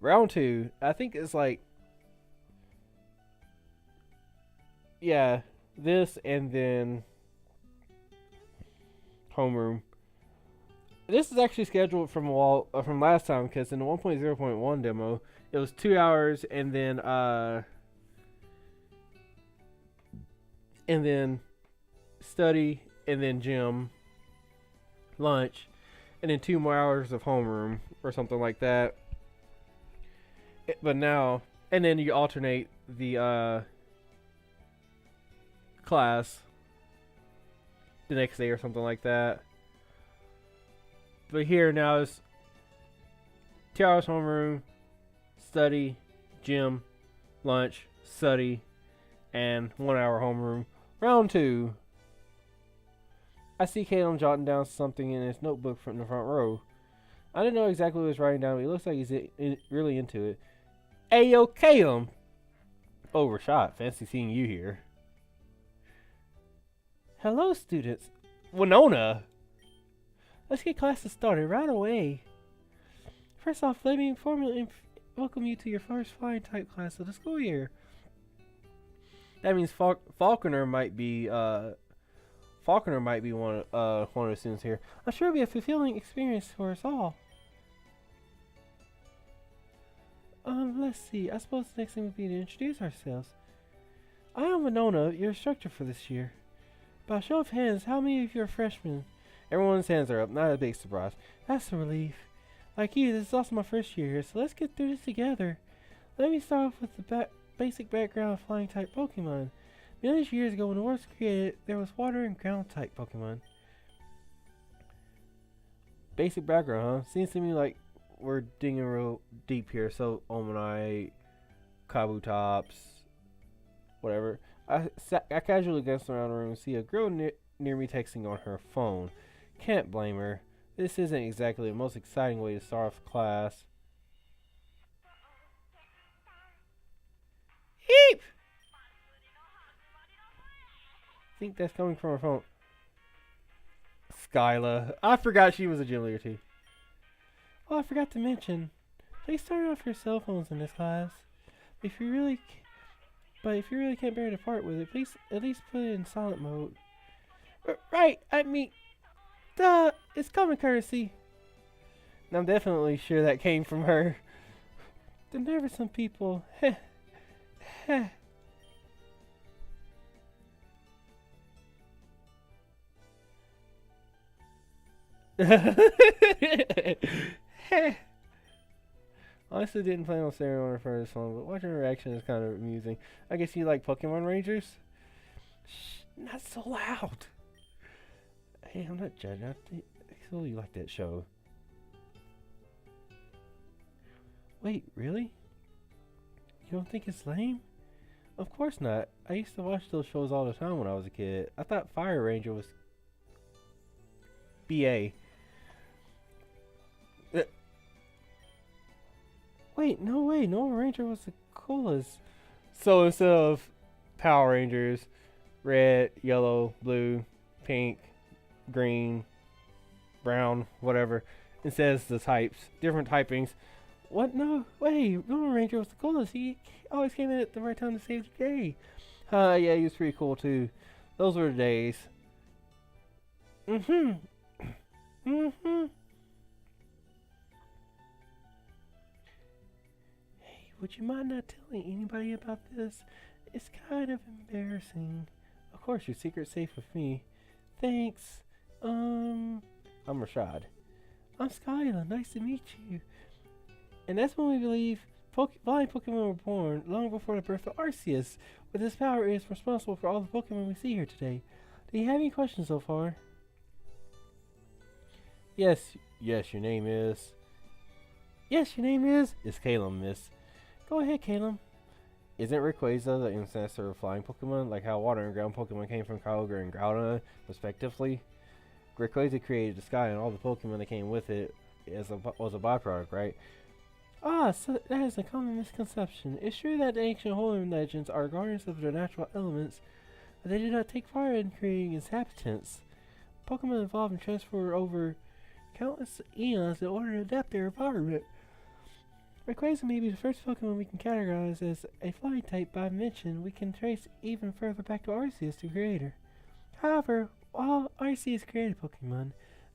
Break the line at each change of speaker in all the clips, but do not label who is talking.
Round two, I think it's like, yeah, this and then homeroom. This is actually scheduled from last time because in the 1.0.1 demo, it was 2 hours and then study and then gym, lunch, and then 2 more hours of homeroom or something like that. But now, and then you alternate the class the next day or something like that. But here now is 2 hours homeroom, study, gym, lunch, study, and 1 hour homeroom. Round two. I see Caleb jotting down something in his notebook from the front row. I didn't know exactly what he was writing down, but he looks like he's really into it. Ayo, Caleb! Oh, Rashad, fancy seeing you here. Hello, students. Winona! Let's get classes started right away. First off, let me formally welcome you to your first flying type class of the school year. That means Falconer might be one of the students here. I'm sure it'll be a fulfilling experience for us all. Let's see. I suppose the next thing would be to introduce ourselves. I am Winona, your instructor for this year. By show of hands, how many of you are freshmen? Everyone's hands are up, not a big surprise. That's a relief. Like you, this is also my first year here, so let's get through this together. Let me start off with the basic background of flying type Pokemon. Millions of years ago, when the world was created, there was water and ground type Pokemon. Basic background, huh? Seems to me like we're digging real deep here. So, Omanite, Kabutops, whatever. I casually glance around the room and see a girl near me texting on her phone. Can't blame her. This isn't exactly the most exciting way to start off class. Heep! I think that's coming from her phone. Skyla. I forgot she was a gym leader too. Oh, I forgot to mention. Please turn off your cell phones in this class. If you really can't bear to part with it, please at least put it in silent mode. Right, I mean, duh, it's common courtesy. And I'm definitely sure that came from her. There never some people. Heh, heh. Heh. Honestly, didn't plan on staring on her for this long, but watching her reaction is kind of amusing. I guess you like Pokemon Rangers? Shh, not so loud. Hey, I'm not judging. I think you like that show. Wait, really? You don't think it's lame? Of course not. I used to watch those shows all the time when I was a kid. I thought Fire Ranger was BA. Wait, no way. Noah Ranger was the coolest. So instead of Power Rangers, red, yellow, blue, pink, green, brown, whatever, it says the types, different typings. What? No way. Noah Ranger was the coolest. He always came in at the right time to save the day. Yeah, he was pretty cool too. Those were the days. Mm-hmm. Mm-hmm. Would you mind not telling anybody about this? It's kind of embarrassing. Of course, your secret's safe with me. Thanks. I'm Rashad. I'm Skyla. Nice to meet you. And that's when we believe flying Pokemon were born, long before the birth of Arceus. With this power, it is responsible for all the Pokemon we see here today. Do you have any questions so far? Yes, your name is... Yes, your name is... It's Caleb, miss. Go ahead, Caleb. Isn't Rayquaza the ancestor of flying Pokemon, like how water and ground Pokemon came from Kyogre and Groudon, respectively? Rayquaza created the sky and all the Pokemon that came with it was a byproduct, right? Ah, so that is a common misconception. It's true that the ancient Hoenn legends are guardians of their natural elements, but they did not take part in creating inhabitants. Pokemon evolved and transferred over countless eons in order to adapt their environment. Rayquaza may be the first Pokemon we can categorize as a flying type by mention. We can trace even further back to Arceus, the creator. However, while Arceus created Pokemon,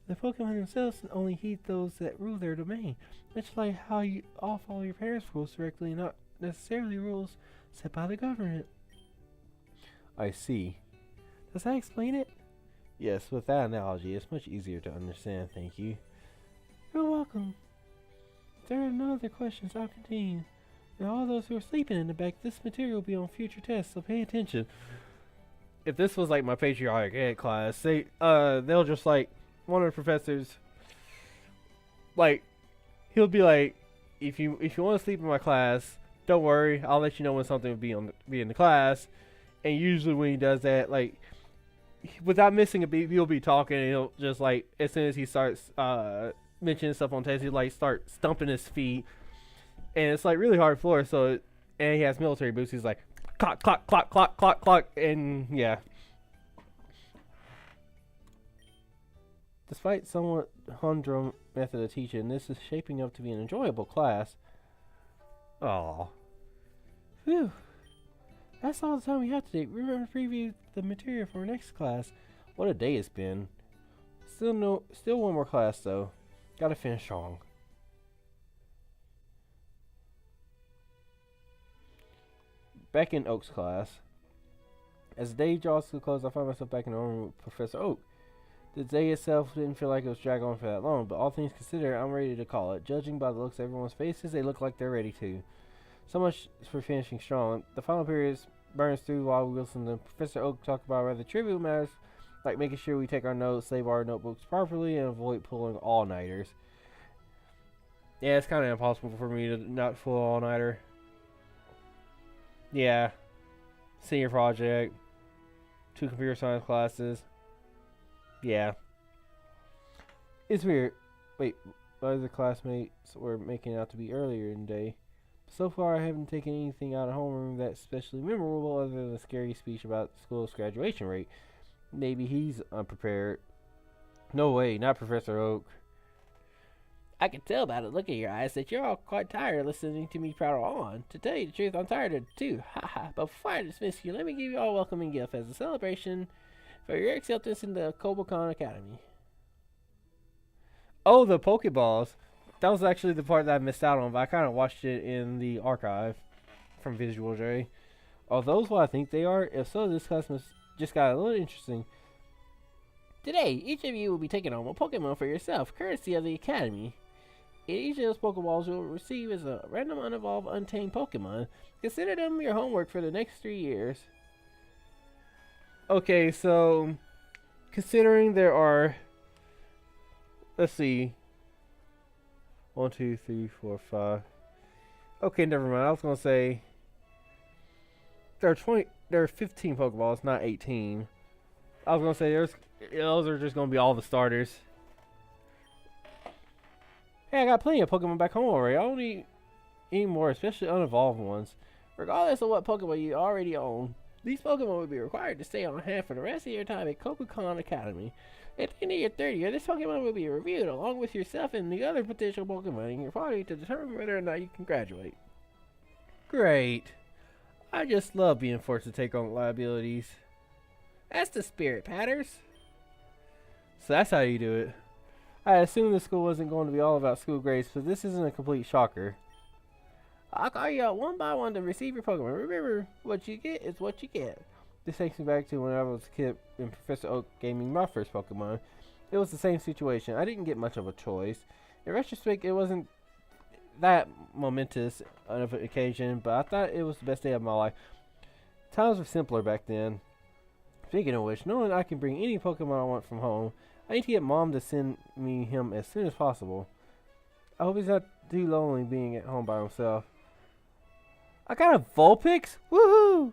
the Pokemon themselves only heed those that rule their domain, much like how you all follow your parents' rules directly and not necessarily rules set by the government. I see. Does that explain it? Yes, with that analogy, it's much easier to understand, thank you. You're welcome. If there are no other questions, I'll continue. And all those who are sleeping in the back, this material will be on future tests, so pay attention. If this was like my patriotic ed class, they'll just like, one of the professors, like, he'll be like, if you want to sleep in my class, don't worry, I'll let you know when something will be in the class. And usually when he does that, like, without missing a beat, he'll be talking and he'll just like, as soon as he starts mentioning stuff on test, he'll like start stumping his feet, and it's like really hard floor. And he has military boots. He's like, clock, clock, clock, clock, clock, clock, and yeah. Despite somewhat humdrum method of teaching, this is shaping up to be an enjoyable class. Aww. Phew. That's all the time we have today. We're going to preview the material for our next class. What a day it's been. Still one more class though. Gotta finish strong. Back in Oak's class. As the day draws to a close, I find myself back in the room with Professor Oak. The day itself didn't feel like it was dragging on for that long, but all things considered, I'm ready to call it. Judging by the looks of everyone's faces, they look like they're ready to. So much for finishing strong. The final period burns through while we listen to Professor Oak talk about rather trivial matters, like making sure we take our notes, save our notebooks properly, and avoid pulling all-nighters. Yeah, it's kind of impossible for me to not pull all-nighter. Yeah. Senior project. 2 computer science classes. Yeah. It's weird. Wait, other classmates were making it out to be earlier in the day. So far, I haven't taken anything out of homeroom that's especially memorable other than the scary speech about the school's graduation rate. Maybe he's unprepared. No way, not Professor Oak. I can tell by the look in your eyes that you're all quite tired of listening to me prattle on. To tell you the truth, I'm tired of it too. Haha. But before I dismiss you, let me give you all a welcoming gift as a celebration for your acceptance in the Kobokon Academy. Oh, the Pokeballs. That was actually the part that I missed out on, but I kind of watched it in the archive from Visual J. Are those what I think they are? If so, this class just got a little interesting. Today, each of you will be taking on a Pokemon for yourself, courtesy of the Academy. In each of those Pokeballs you will receive is a random unevolved untamed Pokemon. Consider them your homework for the next 3 years. Okay, so considering there are, let's see, 1, 2, 3, 4, 5. Okay, never mind. I was gonna say there are 15 Pokeballs, not 18. I was gonna say those are just gonna be all the starters. Hey, I got plenty of Pokemon back home already. I don't need any more, especially unevolved ones. Regardless of what Pokemon you already own, these Pokemon will be required to stay on hand for the rest of your time at Kobokon Academy. At the end of your 3rd year, this Pokemon will be reviewed along with yourself and the other potential Pokemon in your party to determine whether or not you can graduate. Great. I just love being forced to take on liabilities. That's the spirit, Patters. So that's how you do it. I assumed the school wasn't going to be all about school grades, but this isn't a complete shocker. I'll call you out one by one to receive your Pokemon. Remember, what you get is what you get. This takes me back to when I was a kid and Professor Oak gave me my first Pokemon. It was the same situation. I didn't get much of a choice. In retrospect, it wasn't that momentous of an occasion, but I thought it was the best day of my life. Times were simpler back then. Speaking of which, knowing I can bring any Pokemon I want from home, I need to get Mom to send me him as soon as possible. I hope he's not too lonely being at home by himself. I got a Vulpix? Woohoo!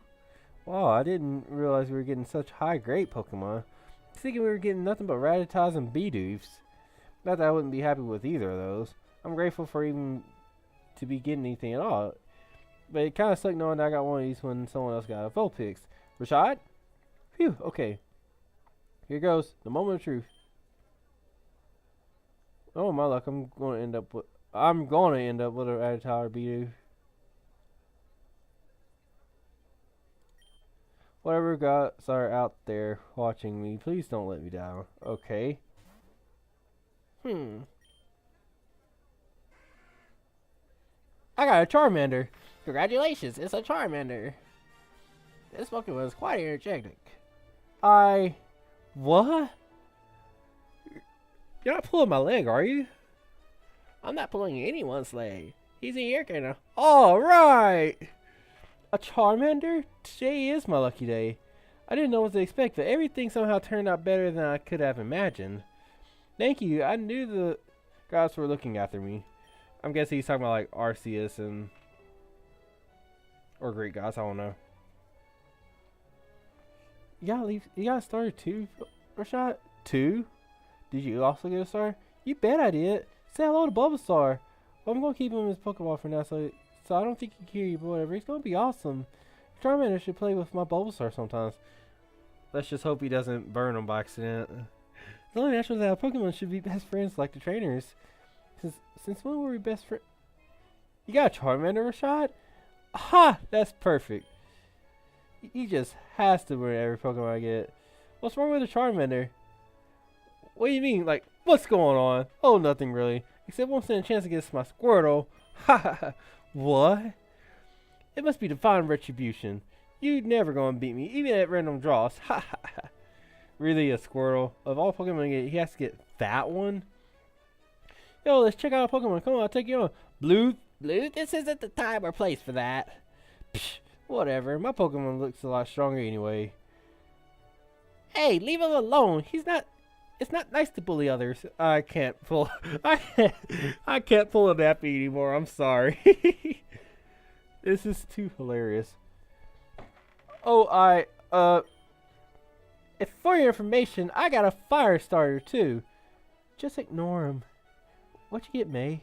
Wow, I didn't realize we were getting such high-grade Pokemon. I was thinking we were getting nothing but Rattatas and Bidoofs. Not that I wouldn't be happy with either of those. I'm grateful for even to be getting anything at all. But it kind of sucked knowing that I got one of these when someone else got a Vulpix. Rashad? Phew, okay. Here goes, the moment of truth. Oh, my luck, I'm going to end up with I'm going to end up with an Attire Bidoof. Whatever gods are out there watching me, please don't let me down. Okay. I got a Charmander. Congratulations, it's a Charmander. This Pokemon is quite energetic. What? You're not pulling my leg, are you? I'm not pulling anyone's leg. He's a Yerkana. Alright! A Charmander? Today is my lucky day. I didn't know what to expect, but everything somehow turned out better than I could have imagined. Thank you. I knew the gods were looking after me. I'm guessing he's talking about like Arceus and or Great Gods. I don't know. You got a star too, Rashad? 2? Did you also get a star? You bet I did. Say hello to Bulbasaur. Well, I'm gonna keep him in his Pokeball for now, so I don't think he can hear you, but whatever. He's gonna be awesome. Charmander should play with my Bulbasaur sometimes. Let's just hope he doesn't burn him by accident. It's only natural that our Pokemon should be best friends like the trainers. Since when were we best friends? You got a Charmander, Rashad? Ha! That's perfect. He just has to win every Pokemon I get. What's wrong with a Charmander? What do you mean? Like, what's going on? Oh, nothing really. Except won't stand a chance against my Squirtle. Ha ha ha. What? It must be divine retribution. You never gonna beat me, even at random draws. Ha ha ha. Really, a Squirtle? Of all Pokemon, he has to get that one? Yo, let's check out a Pokemon. Come on, I'll take you on. Blue, this isn't the time or place for that. Psh, whatever. My Pokemon looks a lot stronger anyway. Hey, leave him alone. It's not nice to bully others. I can't pull. I can't pull a nappy anymore. I'm sorry. This is too hilarious. Oh, if for your information, I got a fire starter too. Just ignore him. What'd you get, May?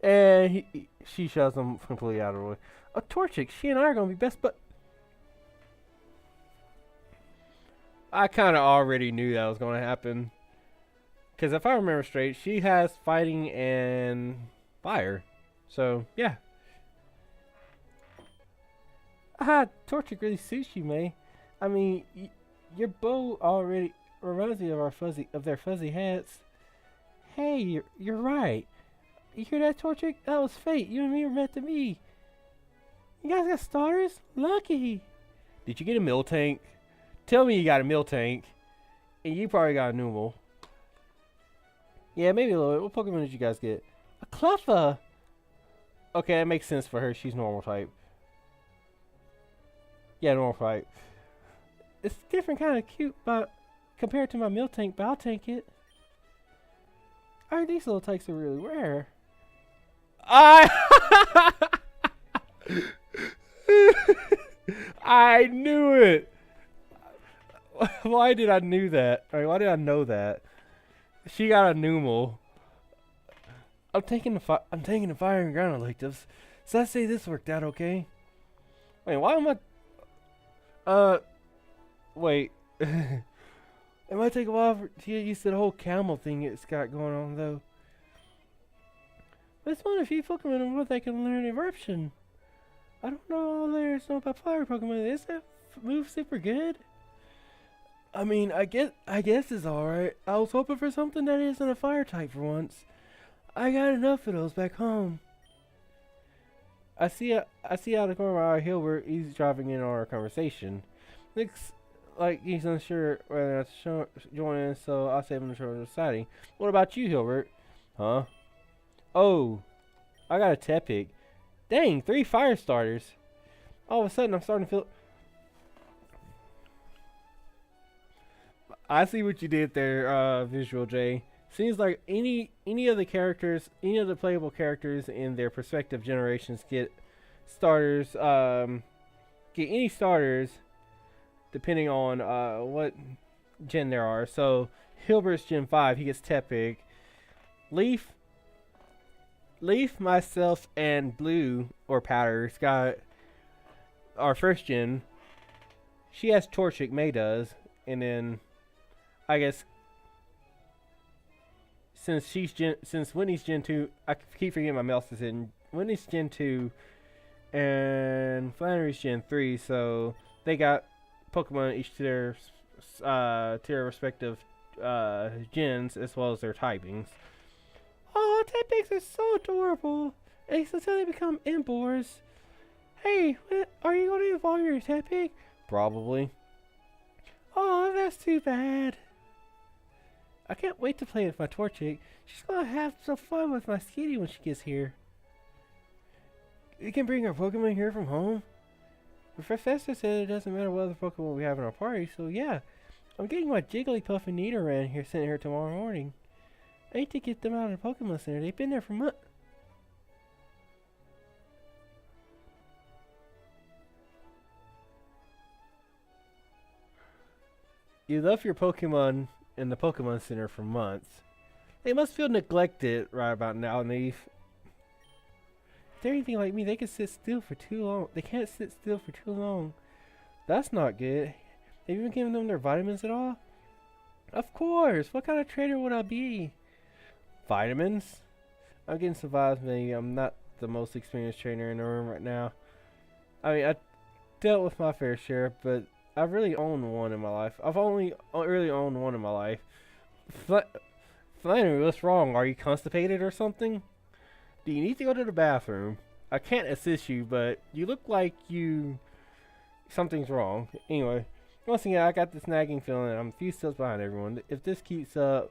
And she shoves him completely out of the way. A Torchic, she and I are gonna be best, but I kind of already knew that was gonna happen. Because if I remember straight, she has fighting and fire. So yeah. Torchic really suits you, May. I mean, your bow already reminds me of their fuzzy hats. Hey, you're right. You hear that, Torchic? That was fate. You and me were meant to be. You guys got starters? Lucky. Did you get a Miltank? Tell me you got a Miltank. And you probably got a Numel. Yeah, maybe a little bit. What Pokemon did you guys get? A Cleffa. Okay, that makes sense for her. She's normal type. Yeah, normal type. It's different kind of cute, but compared to my Miltank, but I'll take it. These little types are really rare. I knew it. Why did I knew that? Why did I know that? She got a Numel. I'm taking the fire and ground electives. So I say this worked out okay. Wait, why am I? Wait. It might take a while to get used to the whole camel thing it's got going on, though. But it's one of the few Pokemon in the world that can learn Eruption. I don't know all there is about fire Pokemon. Is that move super good? I mean, I guess it's alright. I was hoping for something that isn't a fire type for once. I got enough of those back home. I see out the corner of my eye Hilbert eavesdropping in on our conversation. Looks like he's unsure whether or not to join in, so I'll save him the short of deciding. What about you, Hilbert? Huh? Oh, I got a Tepig. Dang, 3 fire starters. All of a sudden, I'm starting to feel... I see what you did there, Visual J. Seems like any of the characters, any of the playable characters in their respective generations get starters, get any starters depending on what gen there are. So Hilbert's Gen 5, he gets Tepig. Leaf, myself, and Blue, or Powder's got our first gen. She has Torchic, May does, and then I guess since Winnie's Gen 2, I keep forgetting my mouse is in. Winnie's Gen 2 and Flannery's Gen 3, so they got Pokemon each to their respective gens as well as their typings. Oh, Teppigs are so adorable. At least until they become Embors. Hey, are you going to evolve your Tepig? Probably. Oh, that's too bad. I can't wait to play with my Torchic. She's going to have some fun with my Skitty when she gets here. We can bring our Pokemon here from home. The Professor said it doesn't matter what other Pokemon we have in our party, so yeah. I'm getting my Jigglypuff and Nidoran here sent here tomorrow morning. I need to get them out of the Pokemon Center. They've been there for months. You left your Pokemon in the Pokemon Center for months. They must feel neglected right about now, Neve. If they're anything like me, they can sit still for too long. They can't sit still for too long. That's not good. Have you been giving them their vitamins at all? Of course. What kind of trainer would I be? Vitamins? I'm getting some vitamins. I'm not the most experienced trainer in the room right now. I mean, I dealt with my fair share, but I've really owned one in my life. I've only really owned one in my life. Flannery, what's wrong? Are you constipated or something? Do you need to go to the bathroom? I can't assist you, but you look like something's wrong. Anyway, once again, I got this nagging feeling that I'm a few steps behind everyone. If this keeps up,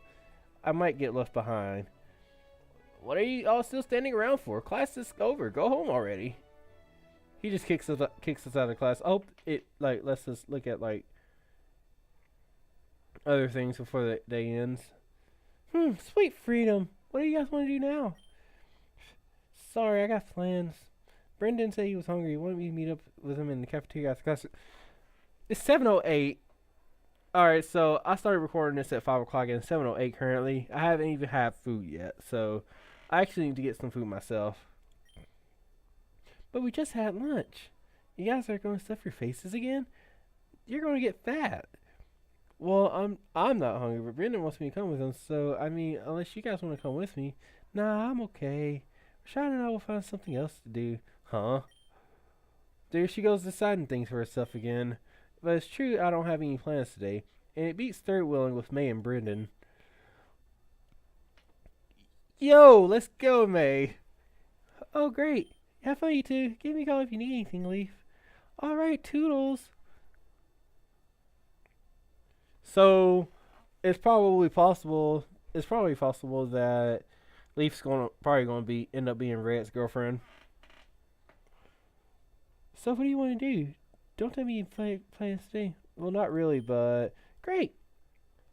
I might get left behind. What are you all still standing around for? Class is over. Go home already. He just kicks us out of class. I hope it lets us look at other things before the day ends. Sweet freedom. What do you guys want to do now? Sorry, I got plans. Brendan said he was hungry. He wanted me to meet up with him in the cafeteria after class. It's 7:08. Alright, so I started recording this at 5 o'clock and it's 7:08 currently. I haven't even had food yet, so I actually need to get some food myself. But we just had lunch. You guys are going to stuff your faces again? You're going to get fat. Well, I'm not hungry, but Brendan wants me to come with him, so I mean, unless you guys want to come with me. Nah, I'm okay. Rashad and I will find something else to do. Huh? There she goes deciding things for herself again. But it's true I don't have any plans today. And it beats third wheeling with May and Brendan. Yo, let's go, May. Oh, great. Have fun, you two. Give me a call if you need anything, Leaf. Alright, toodles. So, it's probably possible that Leaf's probably gonna end up being Red's girlfriend. So what do you want to do? Don't tell me you plans today. Well, not really, but great.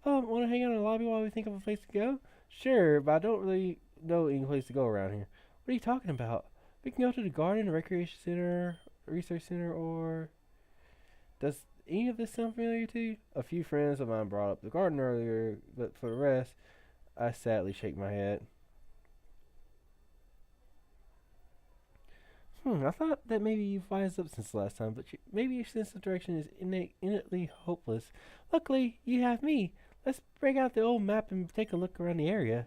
Want to hang out in the lobby while we think of a place to go? Sure, but I don't really know any place to go around here. What are you talking about? We can go to the garden, the recreation center, research center, or... Does any of this sound familiar to you? A few friends of mine brought up the garden earlier, but for the rest, I sadly shake my head. I thought that maybe you've wised up since last time, but maybe your sense of direction is innately hopeless. Luckily, you have me. Let's break out the old map and take a look around the area.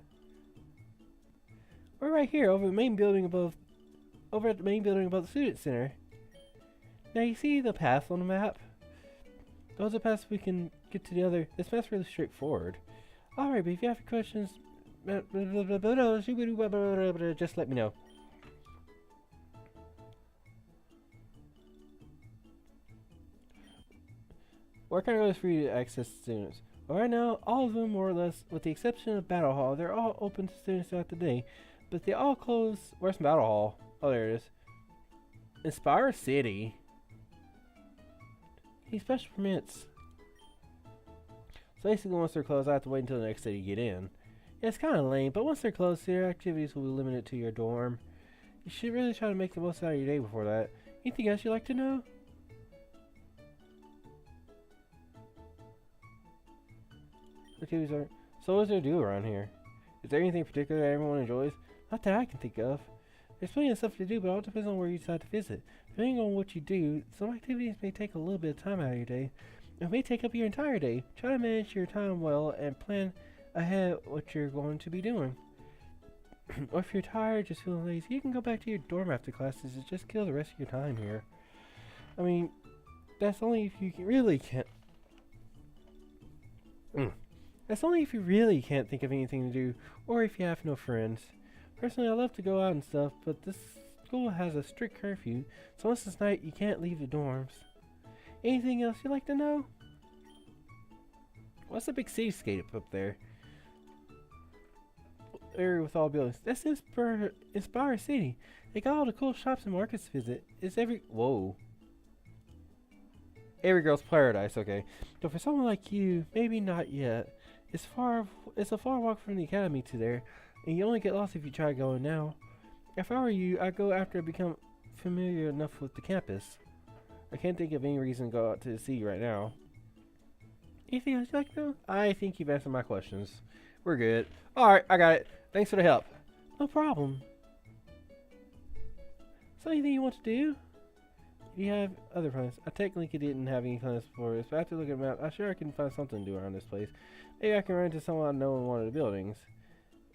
We're right here, over at the main building above the student center. Now you see the paths on the map? Those are paths we can get to the other. This map's really straightforward. Alright, but if you have questions, just let me know. Where can I go for you to access students? Well, right now, all of them, more or less, with the exception of Battle Hall, they're all open to students throughout the day, but they all close. Where's Battle Hall? Oh, there it is. Inspire City. Need special permits. So basically, once they're closed, I have to wait until the next day to get in. Yeah, it's kind of lame, but once they're closed, their activities will be limited to your dorm. You should really try to make the most out of your day before that. Anything else you'd like to know? Activities are. So what is there to do around here? Is there anything particular that everyone enjoys? Not that I can think of. There's plenty of stuff to do, but it all depends on where you decide to visit. Depending on what you do, some activities may take a little bit of time out of your day. It may take up your entire day. Try to manage your time well and plan ahead what you're going to be doing. Or if you're tired, just feeling lazy, you can go back to your dorm after classes and just kill the rest of your time here. I mean, that's only if you really can't. That's only if you really can't think of anything to do, or if you have no friends. Personally, I love to go out and stuff, but this school has a strict curfew, so once it's night, you can't leave the dorms. Anything else you'd like to know? What's the big cityscape up there? Area with all buildings. That's Inspire City. They got all the cool shops and markets to visit. Whoa. Every girl's paradise, okay. But for someone like you, maybe not yet. It's a far walk from the academy to there, and you only get lost if you try going now. If I were you, I'd go after I become familiar enough with the campus. I can't think of any reason to go out to the city right now. Anything else you'd like to know? I think you've answered my questions. We're good. Alright, I got it. Thanks for the help. No problem. Is there anything you want to do? Do you have other plans? I technically didn't have any plans for this, but after looking at the map, I'm sure I can find something to do around this place. Maybe I can run into someone I know in one of the buildings.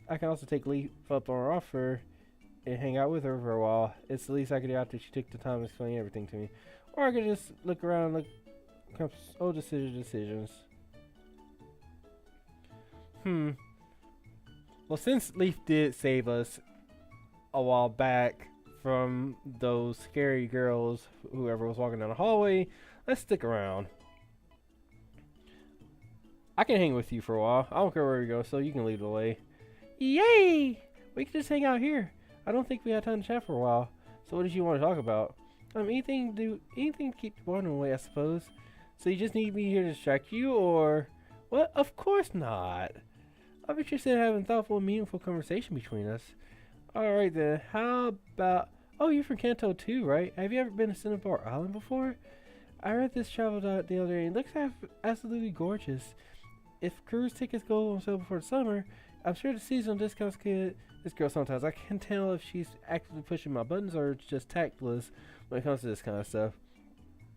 I can also take Leaf up on her offer and hang out with her for a while. It's the least I could do after she took the time to explain everything to me. Or I could just look around and look up old decisions. Well, since Leaf did save us a while back from those scary girls, whoever was walking down the hallway, let's stick around. I can hang with you for a while. I don't care where we go, so you can lead the way. Yay! We can just hang out here. I don't think we had time to chat for a while. So what did you want to talk about? Anything to keep the boredom away, I suppose. So you just need me here to distract you, or what? Of course not. I'm interested in having thoughtful and meaningful conversation between us. Alright then, how about... Oh, you're from Kanto too, right? Have you ever been to Cinnabar Island before? I read this travel dot the other day and it looks absolutely gorgeous. If cruise tickets go on sale before the summer, I'm sure the seasonal discounts could... This girl sometimes, I can't tell if she's actively pushing my buttons or just tactless when it comes to this kind of stuff.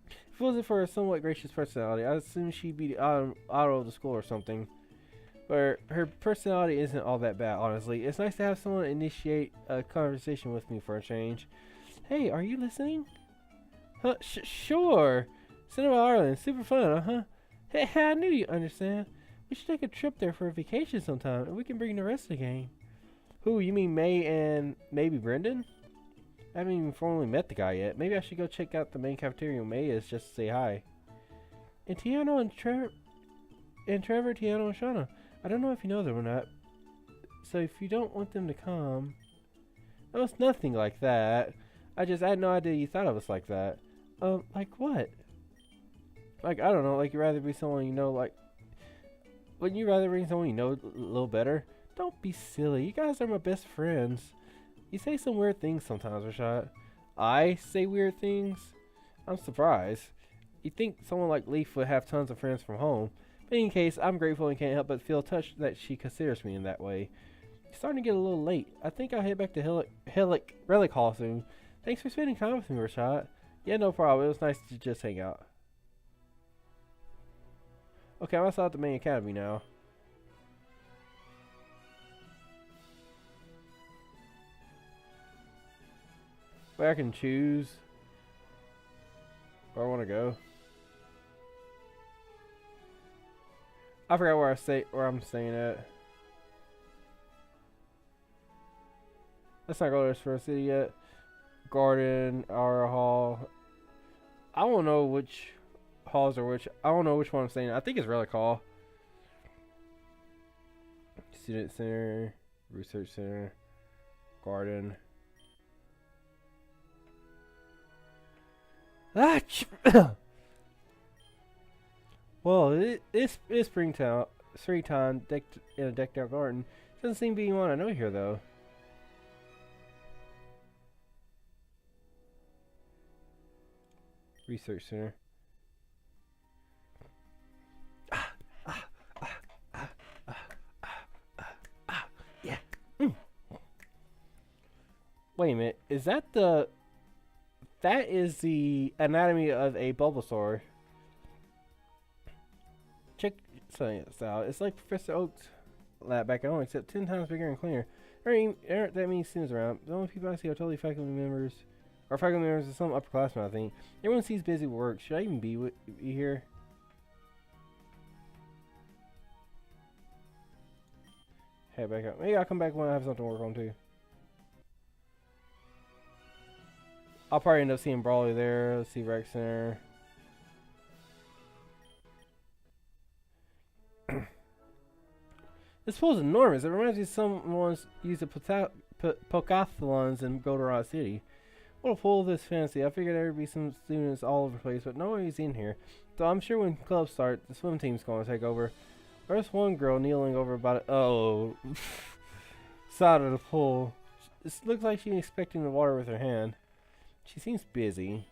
If it wasn't for her somewhat gracious personality, I'd assume she'd be the auto of the school or something. But her personality isn't all that bad, honestly. It's nice to have someone initiate a conversation with me for a change. Hey, are you listening? Huh? Sure. Cinema Ireland, super fun, huh? Hey, I knew you'd understand. We should take a trip there for a vacation sometime, and we can bring the rest of the gang. Who, you mean May and maybe Brendan? I haven't even formally met the guy yet. Maybe I should go check out the main cafeteria May is just to say hi. And Tiano and Trevor, Tiano and Shauna. I don't know if you know them or not. So if you don't want them to come... No, it's nothing like that. I had no idea you thought of us like that. Like what? Like, I don't know, like you'd rather be someone you know, like... Wouldn't you rather bring someone you know a little better? Don't be silly. You guys are my best friends. You say some weird things sometimes, Rashad. I say weird things? I'm surprised. You'd think someone like Leaf would have tons of friends from home. But in any case, I'm grateful and can't help but feel touched that she considers me in that way. It's starting to get a little late. I think I'll head back to Relic Hall soon. Thanks for spending time with me, Rashad. Yeah, no problem. It was nice to just hang out. Okay, I'm outside the main academy now. Where I can choose where I want to go. I forgot where I'm staying at. Let's not go to this first city yet. Garden, our hall. I don't know which halls are which. I don't know which one I'm staying at. I think it's Relic Hall. Student Center, Research Center, Garden. Well, it's springtime decked in a decked out garden. Doesn't seem to be anyone I know here though. Research Center. Yeah. Wait a minute. Is that the... That is the anatomy of a Bulbasaur. Check something out. It's like Professor Oak's lab back at home, except 10 times bigger and cleaner. There aren't that many students around. The only people I see are totally faculty members. Or faculty members of some upperclassmen, I think. Everyone seems busy with work. Should I even be here? Head back up. Maybe I'll come back when I have something to work on, too. I'll probably end up seeing Brawley there. Let's see Rec Center. This pool is enormous. It reminds me of someone's used the Pocathlons in Goldenrod City. What a pool this fancy. I figured there would be some students all over the place, but nobody's in here. So I'm sure when clubs start, the swim team's going to take over. There's one girl kneeling over about it. Oh, side of the pool. This looks like she's expecting the water with her hand. She seems busy.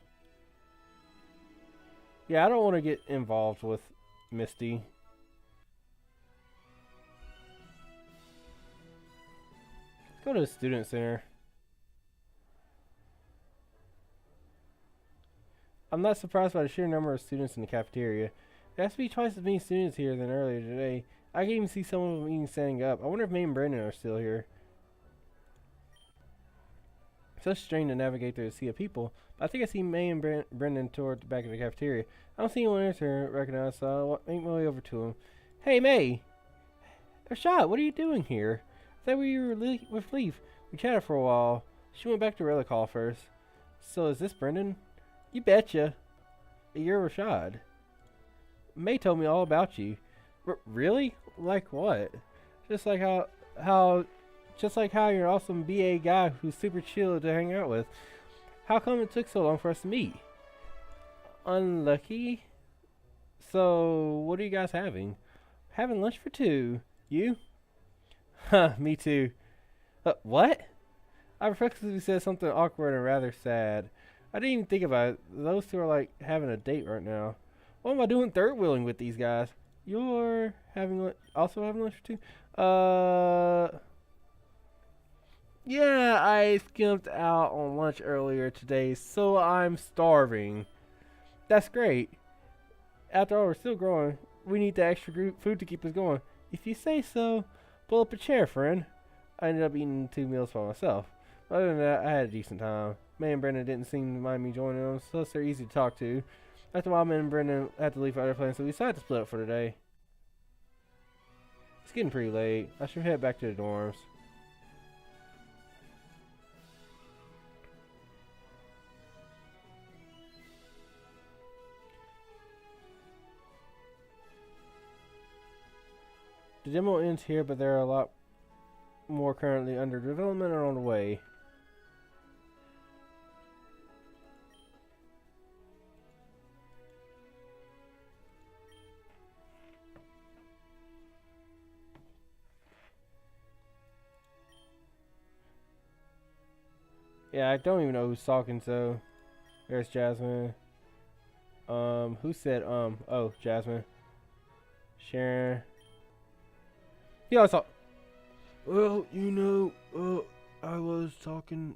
Yeah, I don't want to get involved with Misty. Let's go to the student center. I'm not surprised by the sheer number of students in the cafeteria. There has to be twice as many students here than earlier today. I can even see some of them even standing up. I wonder if May and Brendan are still here. It's such a strain to navigate through a sea of people. But I think I see May and Brendan toward the back of the cafeteria. I don't see anyone else recognize, so I'll make my way over to him. Hey, May! Rashad, what are you doing here? I thought we were with Leaf. We chatted for a while. She went back to Relic Hall first. So is this Brendan? You betcha. You're Rashad. May told me all about you. Really? Like what? Just like how you're an awesome BA guy who's super chill to hang out with. How come it took so long for us to meet? Unlucky. So, what are you guys having? Having lunch for two. You? Huh, me too. What? I reflexively said something awkward and rather sad. I didn't even think about it. Those two are like having a date right now. What am I doing third wheeling with these guys? You're also having lunch for two? Yeah, I skimped out on lunch earlier today, so I'm starving. That's great. After all, we're still growing. We need the extra food to keep us going. If you say so, pull up a chair, friend. I ended up eating 2 meals by myself. Other than that, I had a decent time. May and Brendan didn't seem to mind me joining them, so they're easy to talk to. After a while, May and Brendan had to leave for other plans, so we decided to split up for today. It's getting pretty late. I should head back to the dorms. The demo ends here, but there are a lot more currently under development and on the way. Yeah, I don't even know who's talking, so there's Jasmine. Who said oh, Jasmine. Sharon. Yeah, I saw. Well, you know, I was talking.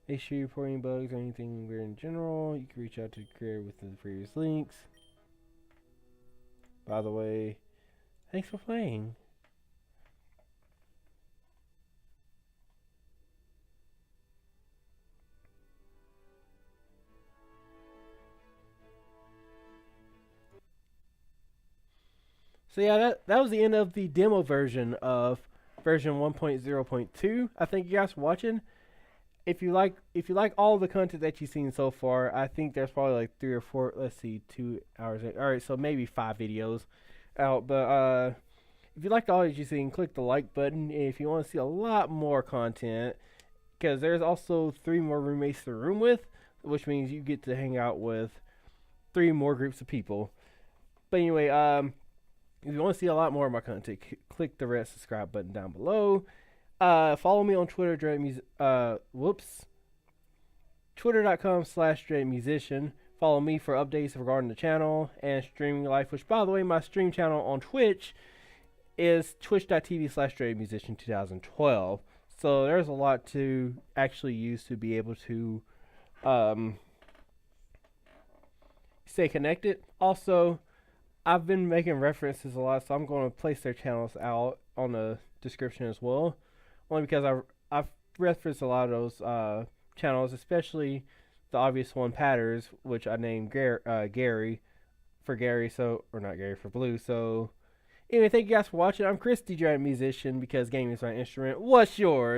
Make sure you're reporting bugs or anything weird in general. You can reach out to the creator with the previous links. By the way, thanks for playing. So yeah, that was the end of the demo version of version 1.0.2. I think you guys are watching. If you like all the content that you've seen so far, I think there's probably like 3 or 4. Let's see, 2 hours. All right, so maybe 5 videos out. But if you liked all that you've seen, click the like button. And if you want to see a lot more content, because there's also 3 more roommates to room with, which means you get to hang out with 3 more groups of people. But anyway, if you want to see a lot more of my content, click the red subscribe button down below. Follow me on Twitter, Twitter.com/DreadMusician. Follow me for updates regarding the channel and streaming life, which, by the way, my stream channel on Twitch is twitch.tv/DreadMusician2012. So there's a lot to actually use to be able to stay connected. Also, I've been making references a lot, so I'm going to place their channels out on the description as well. Only because I've referenced a lot of those channels, especially the obvious one, Patters, which I named Gary for Gary, so or not Gary for Blue. So anyway, thank you guys for watching. I'm Chris, DJ and musician, because gaming is my instrument. What's yours?